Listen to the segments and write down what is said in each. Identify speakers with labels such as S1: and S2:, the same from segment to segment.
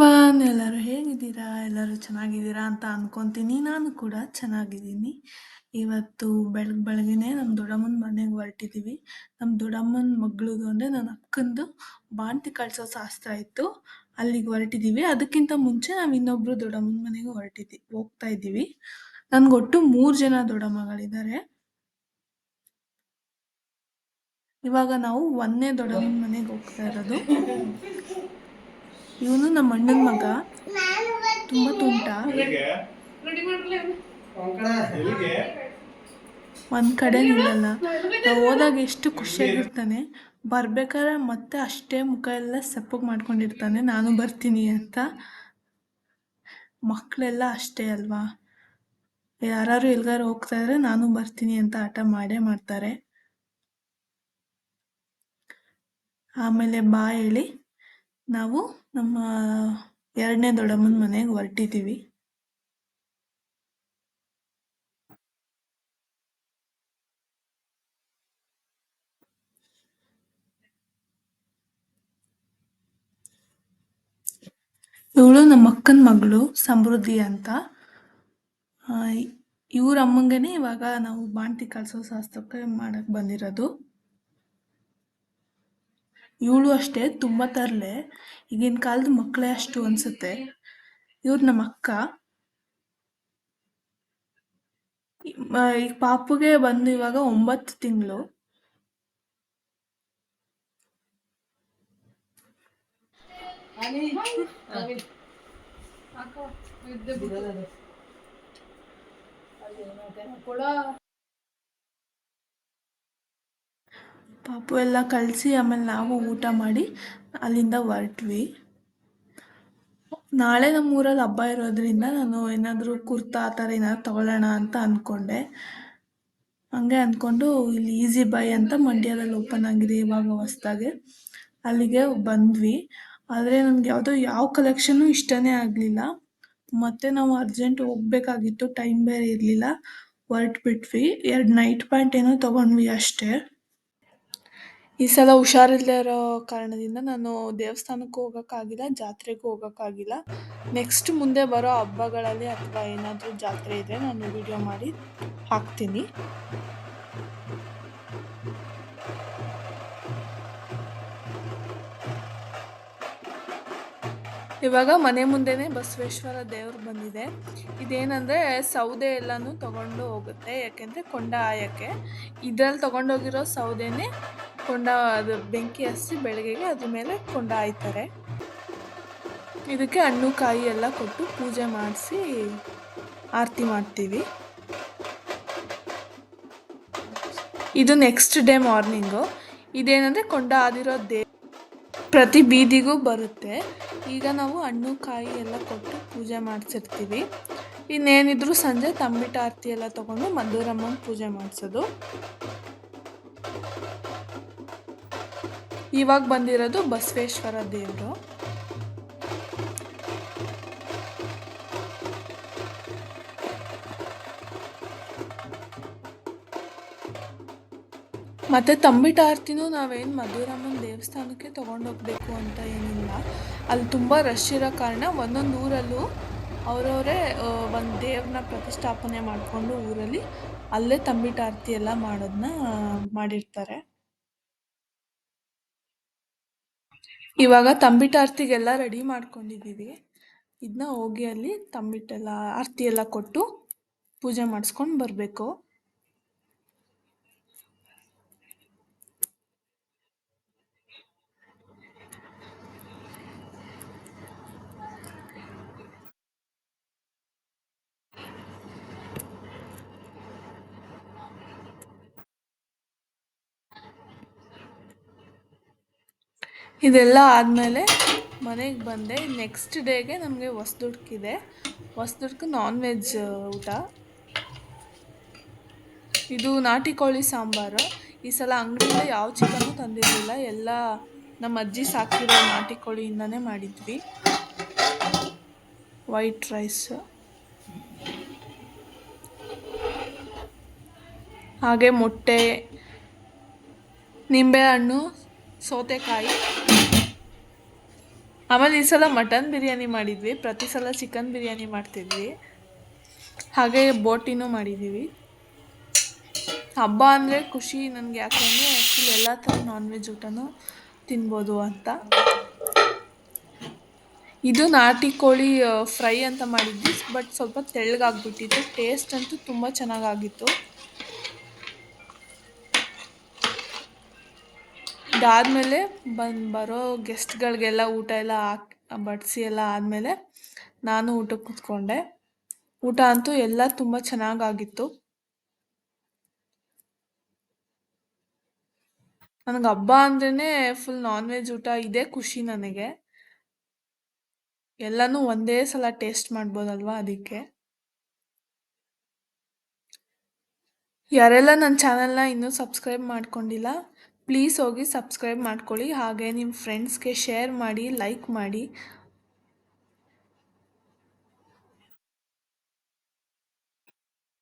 S1: Everyone, ಎಲ್ಲರೂ ಹೇಗಿದ್ದೀರಾ? ಎಲ್ಲರೂ ಚೆನ್ನಾಗಿದ್ದೀರಾ ಅಂತ ಅನ್ಕೊಂತೀನಿ. ನಾನು ಕೂಡ ಚೆನ್ನಾಗಿದ್ದೀನಿ. ಇವತ್ತು ಬೆಳಗ್ಗೆನೆ ನಮ್ಮ ದೊಡ್ಡಮ್ಮನ ಮನೆಗೆ ಹೊರಟಿದ್ದೀವಿ. ನಮ್ಮ ದೊಡ್ಡಮ್ಮನ ಮಗಳದು ಅಂದರೆ ನನ್ನ ಅಕ್ಕಂದು ಬಾಣ್ತಿ ಕಳಿಸೋ ಶಾಸ್ತ್ರ ಇತ್ತು. ಅಲ್ಲಿಗೆ ಹೊರಟಿದ್ದೀವಿ. ಅದಕ್ಕಿಂತ ಮುಂಚೆ ನಾವು ಇನ್ನೊಬ್ರು ದೊಡ್ಡಮ್ಮನ ಮನೆಗೆ ಹೋಗ್ತಾ ಇದ್ದೀವಿ. ನನ್ಗೊಟ್ಟು 3 ಜನ ದೊಡ್ಡಮ್ಮಗಳಿದ್ದಾರೆ. ಇವಾಗ ನಾವು 1ನೇ ದೊಡ್ಡಮ್ಮನ ಮನೆಗೆ ಹೋಗ್ತಾ ಇರೋದು. ಇವನು ನಮ್ಮ ಅಣ್ಣನ ಮಗ, ತುಂಬಾ ತುಂಟ. ಒಂದ್ ಕಡೆ ನಿಲ್ಲಲ್ಲ. ನಾವು ಹೋದಾಗ ಎಷ್ಟು ಖುಷಿಯಾಗಿರ್ತಾನೆ, ಬರ್ಬೇಕಾದ್ರೆ ಮತ್ತೆ ಅಷ್ಟೇ ಮುಖ ಎಲ್ಲ ಸಪ್ಪಗೆ ಮಾಡ್ಕೊಂಡಿರ್ತಾನೆ, ನಾನು ಬರ್ತೀನಿ ಅಂತ. ಮಕ್ಕಳೆಲ್ಲ ಅಷ್ಟೇ ಅಲ್ವಾ, ಯಾರು ಎಲ್ಗಾರು ಹೋಗ್ತಾ ಇದ್ರೆ ನಾನು ಬರ್ತೀನಿ ಅಂತ ಹಠ ಮಾಡೇ ಮಾಡ್ತಾರೆ. ಆಮೇಲೆ ಬಾ ಹೇಳಿ ನಾವು ನಮ್ಮ 2ನೇ ದೊಡ್ಡಮ್ಮನ ಮನೆಗೆ ಹೊರಟಿದ್ದೀವಿ. ಇವಳು ನಮ್ಮ ಅಕ್ಕನ ಮಗಳು ಸಮೃದ್ಧಿ ಅಂತ. ಇವ್ರ ಅಮ್ಮಂಗೆನೆ ಇವಾಗ ನಾವು ಬಾಣ್ತಿ ಕಳ್ಸೋ ಶಾಸ್ತ್ರಕ್ಕೆ ಮಾಡಕ್ ಬಂದಿರೋದು. ಇವಳು ಅಷ್ಟೇ ತುಂಬಾ ತರ್ಲೆ, ಈಗಿನ ಕಾಲದ ಮಕ್ಕಳೇ ಅಷ್ಟು ಅನ್ಸುತ್ತೆ. ಇವ್ರು ನಮ್ಮ ಅಕ್ಕ. ಈ ಪಾಪುಗೆ ಬಂದು ಇವಾಗ 9 ತಿಂಗಳು. ಪಾಪು ಎಲ್ಲ ಕಳಿಸಿ ಆಮೇಲೆ ನಾವು ಊಟ ಮಾಡಿ ಅಲ್ಲಿಂದ ಹೊರಟ್ವಿ. ನಾಳೆ ನಮ್ಮೂರಲ್ಲಿ ಹಬ್ಬ ಇರೋದ್ರಿಂದ ನಾನು ಏನಾದರೂ ಕುರ್ತಾ ಆ ಥರ ಏನಾದ್ರು ತಗೊಳ್ಳೋಣ ಅಂತ ಅಂದ್ಕೊಂಡೆ. ಹಂಗೆ ಅಂದ್ಕೊಂಡು ಇಲ್ಲಿ ಈಸಿ ಬೈ ಅಂತ ಮಂಡ್ಯದಲ್ಲಿ ಓಪನ್ ಆಗಿದೆ ಇವಾಗ ಹೊಸ್ದಾಗೆ, ಅಲ್ಲಿಗೆ ಬಂದ್ವಿ. ಆದರೆ ನನಗೆ ಯಾವ ಕಲೆಕ್ಷನ್ನು ಇಷ್ಟನೇ ಆಗಲಿಲ್ಲ. ಮತ್ತೆ ನಾವು ಅರ್ಜೆಂಟ್ ಹೋಗ್ಬೇಕಾಗಿತ್ತು, ಟೈಮ್ ಬೇರೆ ಇರಲಿಲ್ಲ, ಹೊರಟ್ಬಿಟ್ವಿ. 2 ನೈಟ್ ಪ್ಯಾಂಟ್ ಏನೋ ತೊಗೊಂಡ್ವಿ ಅಷ್ಟೇ. ಈ ಸಲ ಹುಷಾರಿಲ್ಲದೆ ಇರೋ ಕಾರಣದಿಂದ ನಾನು ದೇವಸ್ಥಾನಕ್ಕೂ ಹೋಗೋಕ್ಕಾಗಿಲ್ಲ, ಜಾತ್ರೆಗೂ ಹೋಗೋಕ್ಕಾಗಿಲ್ಲ. ನೆಕ್ಸ್ಟ್ ಮುಂದೆ ಬರೋ ಹಬ್ಬಗಳಲ್ಲಿ ಅಥವಾ ಏನಾದರೂ ಜಾತ್ರೆ ಇದ್ದರೆ ನಾನು ವಿಡಿಯೋ ಮಾಡಿ ಹಾಕ್ತೀನಿ. ಇವಾಗ ಮನೆ ಮುಂದೆನೇ ಬಸವೇಶ್ವರ ದೇವ್ರು ಬಂದಿದೆ. ಇದೇನಂದರೆ ಸೌದೆ ಎಲ್ಲನೂ ತಗೊಂಡು ಹೋಗುತ್ತೆ, ಯಾಕೆಂದರೆ ಕೊಂಡ ಆಯೋಕ್ಕೆ. ಇದ್ರಲ್ಲಿ ತಗೊಂಡೋಗಿರೋ ಸೌದೆನೇ ಅದು ಬೆಂಕಿ ಹಚ್ಚಿ ಬೆಳಗ್ಗೆಗೆ ಅದ್ರ ಮೇಲೆ ಕೊಂಡ ಆಯ್ತಾರೆ. ಇದಕ್ಕೆ ಹಣ್ಣು ಕಾಯಿ ಎಲ್ಲ ಕೊಟ್ಟು ಪೂಜೆ ಮಾಡಿಸಿ ಆರತಿ ಮಾಡ್ತೀವಿ. ಇದು ನೆಕ್ಸ್ಟ್ ಡೇ ಮಾರ್ನಿಂಗು. ಇದೇನಂದರೆ ಕೊಂಡ ಆದಿರೋ ಪ್ರತಿ ಬೀದಿಗೂ ಬರುತ್ತೆ. ಈಗ ನಾವು ಹಣ್ಣು ಕಾಯಿ ಎಲ್ಲ ಕೊಟ್ಟು ಪೂಜೆ ಮಾಡಿಸಿರ್ತೀವಿ. ಇನ್ನೇನಿದ್ರು ಸಂಜೆ ತಂಬಿಟ್ಟು ಆರತಿ ಎಲ್ಲ ತಗೊಂಡು ಮದ್ದೂರಮ್ಮನ ಪೂಜೆ ಮಾಡಿಸೋದು. ಇವಾಗ ಬಂದಿರೋದು ಬಸವೇಶ್ವರ ದೇವರು. ಮತ್ತು ತಂಬಿಟ್ಟು ಆರತಿನೂ ನಾವೇನು ಮದ್ದೂರಮ್ಮನ ದೇವಸ್ಥಾನಕ್ಕೆ ತೊಗೊಂಡೋಗ್ಬೇಕು ಅಂತ ಏನಿಲ್ಲ. ಅಲ್ಲಿ ತುಂಬ ರಶ್ ಇರೋ ಕಾರಣ ಒಂದೊಂದು ಊರಲ್ಲೂ ಅವರವರೇ ಒಂದು ದೇವ್ರನ್ನ ಪ್ರತಿಷ್ಠಾಪನೆ ಮಾಡಿಕೊಂಡು ಊರಲ್ಲಿ ಅಲ್ಲೇ ತಂಬಿಟ್ಟು ಆರತಿ ಎಲ್ಲ ಮಾಡೋದನ್ನ ಮಾಡಿರ್ತಾರೆ. ಇವಾಗ ತಂಬಿಟ್ಟು ಆರತಿಗೆಲ್ಲ ರೆಡಿ ಮಾಡ್ಕೊಂಡಿದ್ದೀವಿ. ಇದನ್ನ ಹೋಗಿ ಅಲ್ಲಿ ತಂಬಿಟ್ಟೆಲ್ಲ ಆರತಿ ಎಲ್ಲ ಕೊಟ್ಟು ಪೂಜೆ ಮಾಡಿಸ್ಕೊಂಡು ಬರಬೇಕು. ಇದೆಲ್ಲ ಆದಮೇಲೆ ಮನೆಗೆ ಬಂದೆ. ನೆಕ್ಸ್ಟ್ ಡೇಗೆ ನಮಗೆ ಹೊಸದುರ್ಕಿದೆ. ಹೊಸದುರ್ಕು ನಾನ್ ವೆಜ್ ಊಟ. ಇದು ನಾಟಿ ಕೋಳಿ ಸಾಂಬಾರು. ಈ ಸಲ ಅಂಗಡಿಯಿಂದ ಯಾವ ಚಿಕನ್ನು ತಂದಿರಲಿಲ್ಲ, ಎಲ್ಲ ನಮ್ಮ ಅಜ್ಜಿ ಸಾಕಿರೋ ನಾಟಿ ಕೋಳಿಯಿಂದನೇ ಮಾಡಿದ್ವಿ. ವೈಟ್ ರೈಸ್, ಹಾಗೆ ಮೊಟ್ಟೆ, ನಿಂಬೆಹಣ್ಣು, ಸೌತೆಕಾಯಿ, ಆಮೇಲೆ ಈ ಸಲ ಮಟನ್ ಬಿರಿಯಾನಿ ಮಾಡಿದ್ವಿ, ಪ್ರತಿ ಸಲ ಚಿಕನ್ ಬಿರಿಯಾನಿ ಮಾಡ್ತಿದ್ವಿ. ಹಾಗೆ ಬೋಟಿನೂ ಮಾಡಿದ್ದೀವಿ. ಹಬ್ಬ ಅಂದರೆ ಖುಷಿ ನನಗೆ, ಯಾಕೆಂದರೆ ಆ್ಯಕ್ಚುಲಿ ಎಲ್ಲ ಥರ ನಾನ್ ವೆಜ್ ಊಟನೂ ತಿನ್ಬೋದು ಅಂತ. ಇದು ನಾಟಿ ಕೋಳಿ ಫ್ರೈ ಅಂತ ಮಾಡಿದ್ವಿ, ಬಟ್ ಸ್ವಲ್ಪ ತೆಳ್ಳಗಾಗ್ಬಿಟ್ಟಿತ್ತು. ಟೇಸ್ಟ್ ಅಂತೂ ತುಂಬ ಚೆನ್ನಾಗಾಗಿತ್ತು. ಇದಾದಮೇಲೆ ಬರೋ ಗೆಸ್ಟ್ಗಳಿಗೆಲ್ಲ ಊಟ ಎಲ್ಲ ಬಡಿಸಿ ಎಲ್ಲ ಆದಮೇಲೆ ನಾನು ಊಟಕ್ಕೆ ಕೂತ್ಕೊಂಡೆ. ಊಟ ಅಂತೂ ಎಲ್ಲ ತುಂಬ ಚೆನ್ನಾಗಾಗಿತ್ತು. ನನಗೆ ಹಬ್ಬ ಅಂದ್ರೇ ಫುಲ್ ನಾನ್ ವೆಜ್ ಊಟ, ಇದೇ ಖುಷಿ ನನಗೆ. ಎಲ್ಲನೂ ಒಂದೇ ಸಲ ಟೇಸ್ಟ್ ಮಾಡ್ಬೋದಲ್ವಾ, ಅದಕ್ಕೆ. ಯಾರೆಲ್ಲ ನನ್ನ ಚಾನಲ್ನ ಇನ್ನೂ ಸಬ್ಸ್ಕ್ರೈಬ್ ಮಾಡ್ಕೊಂಡಿಲ್ಲ, ಪ್ಲೀಸ್ ಹೋಗಿ ಸಬ್ಸ್ಕ್ರೈಬ್ ಮಾಡ್ಕೊಳ್ಳಿ. ಹಾಗೆ ನಿಮ್ಮ ಫ್ರೆಂಡ್ಸ್ಗೆ ಶೇರ್ ಮಾಡಿ, ಲೈಕ್ ಮಾಡಿ.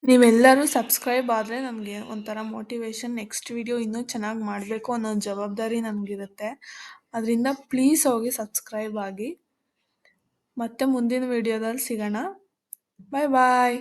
S1: ನೀವೆಲ್ಲರೂ ಸಬ್ಸ್ಕ್ರೈಬ್ ಆದರೆ ನನಗೆ ಒಂಥರ ಮೋಟಿವೇಶನ್, ನೆಕ್ಸ್ಟ್ ವಿಡಿಯೋ ಇನ್ನೂ ಚೆನ್ನಾಗಿ ಮಾಡಬೇಕು ಅನ್ನೋ ಜವಾಬ್ದಾರಿ ನನಗಿರುತ್ತೆ. ಅದರಿಂದ ಪ್ಲೀಸ್ ಹೋಗಿ ಸಬ್ಸ್ಕ್ರೈಬ್ ಆಗಿ. ಮತ್ತೆ ಮುಂದಿನ ವಿಡಿಯೋದಲ್ಲಿ ಸಿಗೋಣ. ಬಾಯ್ ಬಾಯ್.